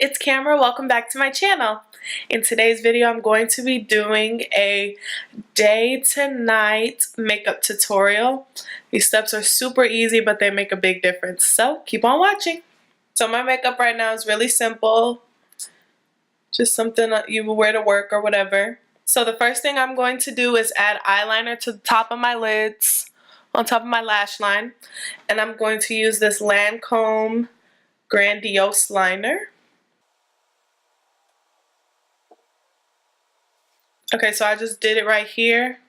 it's Camera. Welcome back to my channel. In today's video, I'm going to be doing a day to night makeup tutorial. These steps are super easy, but they make a big difference. So keep on watching. So my makeup right now is really simple. Just something that you will wear to work or whatever. So the first thing I'm going to do is add eyeliner to the top of my lids, on top of my lash line. And I'm going to use this Lancome Grandiose liner. Okay, so I just did it right here.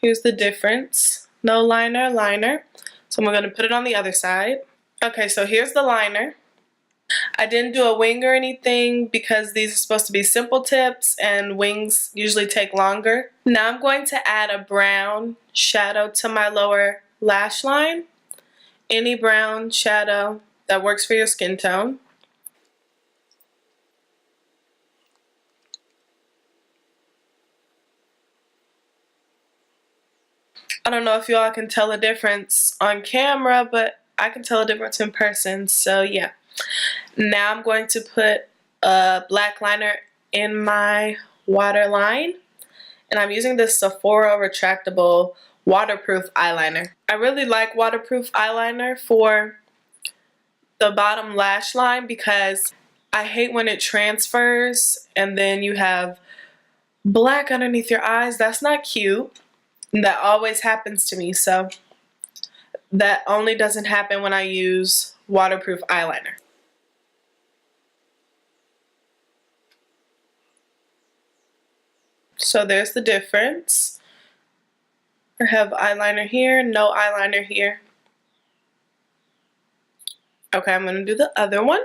Here's the difference. No liner, liner. So I'm going to put it on the other side. Okay, so here's the liner. I didn't do a wing or anything because these are supposed to be simple tips and wings usually take longer. Now I'm going to add a brown shadow to my lower lash line. Any brown shadow that works for your skin tone. I don't know if y'all can tell a difference on camera, but I can tell a difference in person, so yeah. Now I'm going to put a black liner in my waterline, and I'm using this Sephora retractable waterproof eyeliner. I really like waterproof eyeliner for the bottom lash line because I hate when it transfers and then you have black underneath your eyes. That's not cute. That always happens to me, so that only doesn't happen when I use waterproof eyeliner. So there's the difference. I have eyeliner here, no eyeliner here. Okay, I'm going to do the other one.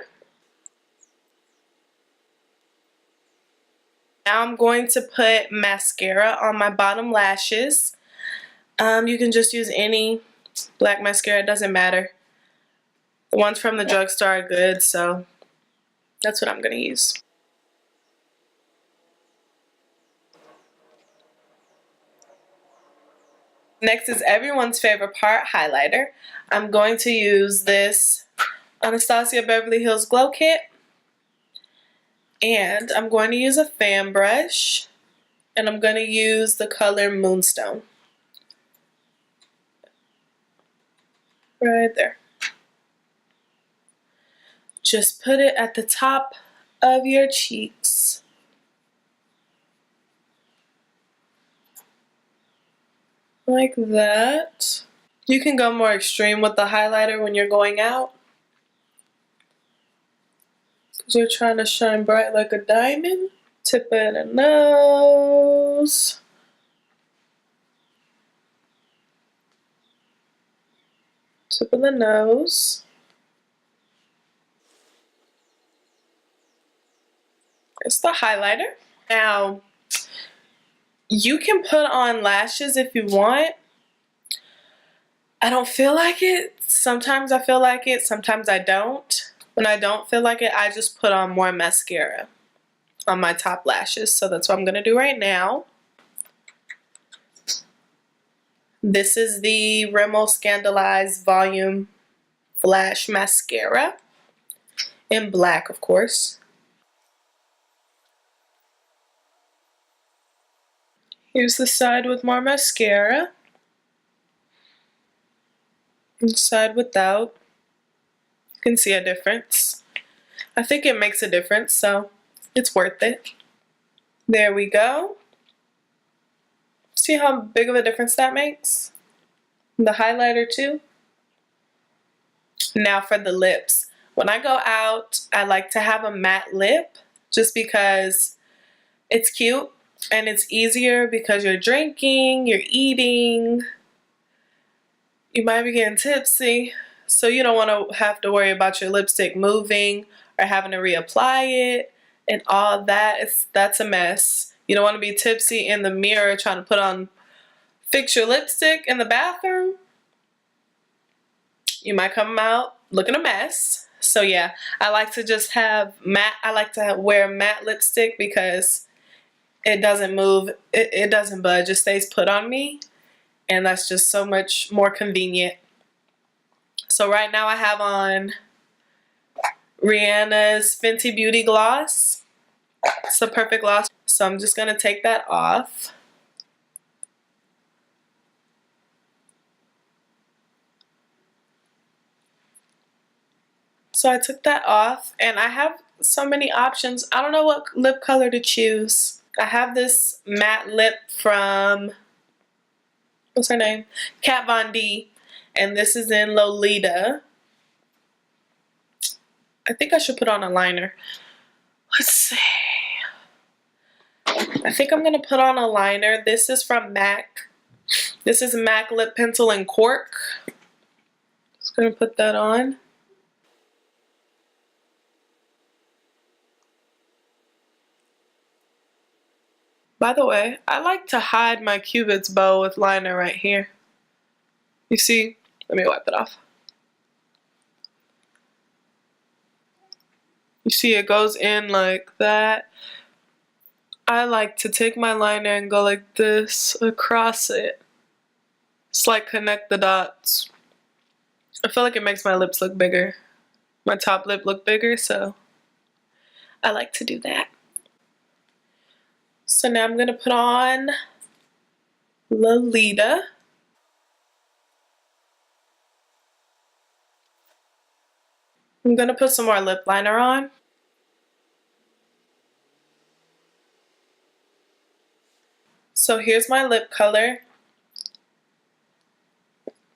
Now I'm going to put mascara on my bottom lashes. You can just use any black mascara, it doesn't matter. The ones from the drugstore are good, so that's what I'm going to use. Next is everyone's favorite part, highlighter. I'm going to use this Anastasia Beverly Hills Glow Kit. And I'm going to use a fan brush. And I'm going to use the color Moonstone. Right there. Just put it at the top of your cheeks. Like that. You can go more extreme with the highlighter when you're going out. Because you're trying to shine bright like a diamond. Tip of the nose. Tip of the nose. It's the highlighter. Now, you can put on lashes if you want. I don't feel like it. Sometimes I feel like it, sometimes I don't. When I don't feel like it, I just put on more mascara on my top lashes. So that's what I'm going to do right now. This is the Rimmel Scandalized Volume Flash Mascara. In black, of course. Here's the side with more mascara. And side without. You can see a difference. I think it makes a difference, so it's worth it. There we go. See how big of a difference that makes? The highlighter too. Now for the lips. When I go out, I like to have a matte lip just because it's cute and it's easier because you're drinking, you're eating, you might be getting tipsy, so you don't want to have to worry about your lipstick moving or having to reapply it and all that. That's a mess. You don't want to be tipsy in the mirror trying to fix your lipstick in the bathroom. You might come out looking a mess. So yeah, I like to just have matte. I like to wear matte lipstick because it doesn't move. It doesn't budge. It stays put on me. And that's just so much more convenient. So right now I have on Rihanna's Fenty Beauty Gloss. It's a perfect gloss. So I'm just going to take that off. So I took that off, and I have so many options. I don't know what lip color to choose. I have this matte lip from, what's her name? Kat Von D. And this is in Lolita. I think I should put on a liner. Let's see. I think I'm going to put on a liner. This is from MAC. This is MAC Lip Pencil in Cork. Just going to put that on. By the way, I like to hide my Cupid's bow with liner right here. You see? Let me wipe it off. You see it goes in like that. I like to take my liner and go like this across it. It's like connect the dots. I feel like it makes my lips look bigger. My top lip look bigger, so I like to do that. So now I'm going to put on Lolita. I'm going to put some more lip liner on. So here's my lip color.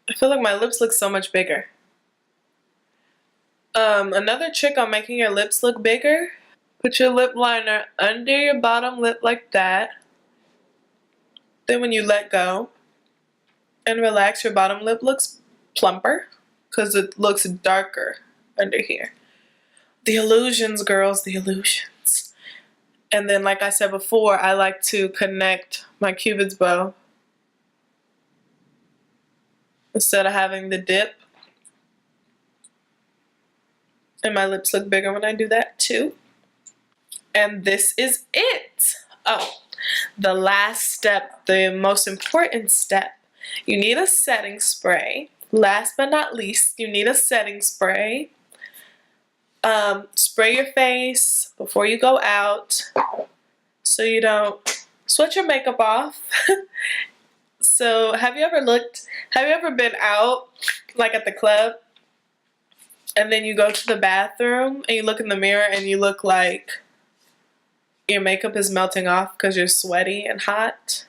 I feel like my lips look so much bigger. Another trick on making your lips look bigger, put your lip liner under your bottom lip like that. Then when you let go and relax, your bottom lip looks plumper because it looks darker under here. The illusions, girls, the illusions. And then, like I said before, I like to connect my Cupid's bow instead of having the dip. And my lips look bigger when I do that too. And this is it. Oh, the last step, the most important step. You need a setting spray. Last but not least, you need a setting spray. Spray your face before you go out so you don't sweat your makeup off. So have you ever been out, like at the club, and then you go to the bathroom and you look in the mirror and you look like your makeup is melting off because you're sweaty and hot?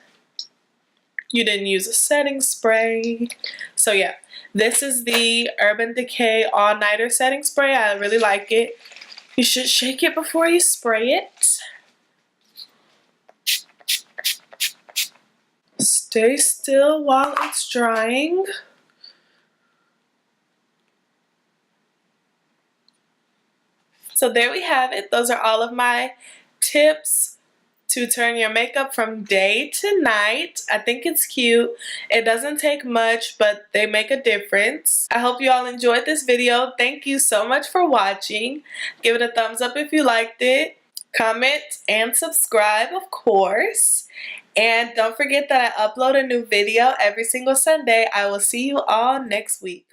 You didn't use a setting spray. So yeah, this is the Urban Decay All Nighter Setting Spray. I really like it. You should shake it before you spray it. Stay still while it's drying. So there we have it. Those are all of my tips to turn your makeup from day to night. I think it's cute. It doesn't take much, but they make a difference. I hope you all enjoyed this video. Thank you so much for watching. Give it a thumbs up if you liked it. Comment and subscribe, of course. And don't forget that I upload a new video every single Sunday. I will see you all next week.